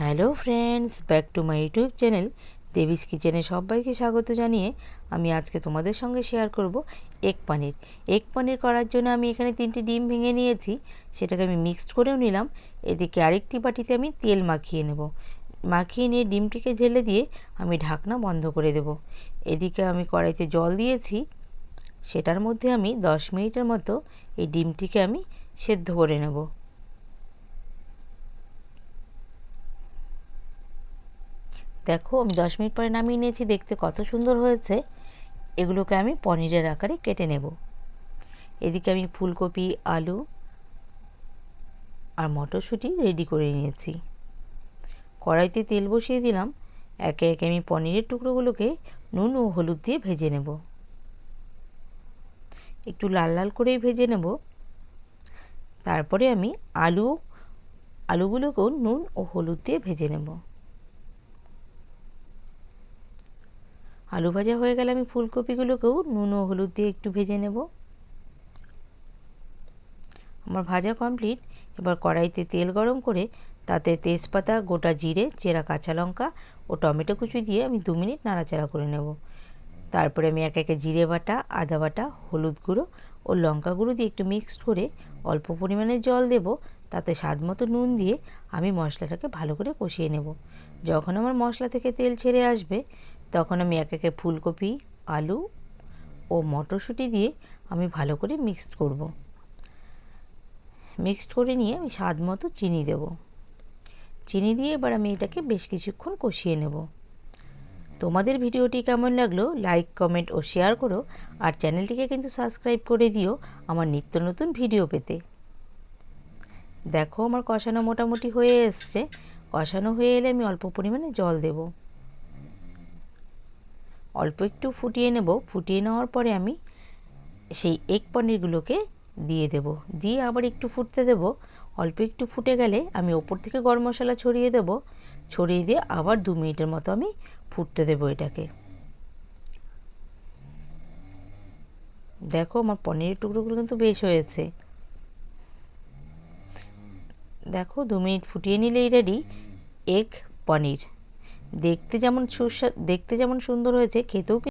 Hello friends, back to my YouTube channel Debi's কিচেনে সবাইকে স্বাগত জানিয়ে আমি আজকে তোমাদের সঙ্গে শেয়ার করব এগ পানির। এগ পানির করার জন্য আমি এখানে 3টে ডিম ভেঙে নিয়েছি, সেটাকে আমি মিক্সড করেও নিলাম। এদিকে আরেকটি বাটিতে আমি তেল মাখিয়ে নেব। মাখিয়ে নিয়ে ডিমটিকে ঢেলে দিয়ে আমি ঢাকনা বন্ধ করে দেব। এদিকে আমি কড়াইতে জল দিয়েছি, সেটার মধ্যে আমি 10 মিনিটের মতো এই ডিমটিকে আমি সেদ্ধ করে নেব। দেখো, আমি 10 মিনিট পরে নামিয়ে নিয়েছি, দেখতে কত সুন্দর হয়েছে। এগুলোকে আমি পনিরের আকারে কেটে নেব। এদিকে আমি ফুলকপি, আলু আর মটরশুঁটি রেডি করে নিয়েছি। কড়াইতে তেল বসিয়ে দিলাম। একে একে আমি পনিরের টুকরোগুলোকে নুন ও হলুদ দিয়ে ভেজে নেব। একটু লাল লাল করেই ভেজে নেব। তারপরে আমি আলুগুলোকেও নুন ও হলুদ দিয়ে ভেজে নেব। আলু ভাজা হয়ে গেলে আমি ফুলকপিগুলোকেও নুন ও হলুদ দিয়ে একটু ভেজে নেব। আমার ভাজা কমপ্লিট। এবার কড়াইতে তেল গরম করে তাতে তেজপাতা, গোটা জিরে, চেরা কাঁচা লঙ্কা ও টমেটো কুচি দিয়ে আমি 2 মিনিট নাড়াচাড়া করে নেব। তারপরে আমি একে একে জিরে বাটা, আদা বাটা, হলুদ গুঁড়ো ও লঙ্কা গুঁড়ো দিয়ে একটু মিক্সড করে অল্প পরিমাণে জল দেব। তাতে স্বাদ মতো নুন দিয়ে আমি মশলাটাকে ভালো করে কষিয়ে নেব। যখন আমার মশলা থেকে তেল ছেড়ে আসবে, তখন আমি একে একে ফুলকপি, আলু ও মটরশুঁটি দিয়ে আমি ভালো করে মিক্সড করব। মিক্সড করে নিয়ে আমি স্বাদ মতো চিনি দেব। চিনি দিয়ে এবার আমি এটাকে বেশ কিছুক্ষণ কষিয়ে নেব। তোমাদের ভিডিওটি কেমন লাগলো লাইক, কমেন্ট ও শেয়ার করো। আর চ্যানেলটিকে কিন্তু সাবস্ক্রাইব করে দিও আমার নিত্য নতুন ভিডিও পেতে। দেখো, আমার কষানো মোটামুটি হয়ে এসছে। কষানো হয়ে এলে আমি অল্প পরিমাণে জল দেব। অল্প একটু ফুটিয়ে নেব। ফুটিয়ে নেওয়ার পরে আমি সেই এগ পনিরগুলোকে দিয়ে দেব। দিয়ে আবার একটু ফুটতে দেব। অল্প একটু ফুটে গেলে আমি ওপর থেকে গরম মশলা ছড়িয়ে দেব। ছড়িয়ে দিয়ে আবার 2 মিনিটের মতো আমি ফুটতে দেব এটাকে। দেখো, আমার পনিরের টুকরোগুলো কিন্তু বেশ হয়েছে। দেখো, 2 মিনিট ফুটিয়ে নিলেই রেডি এগ পনির। দেখতে যেমন সুন্দর হয়েছে, খেতেও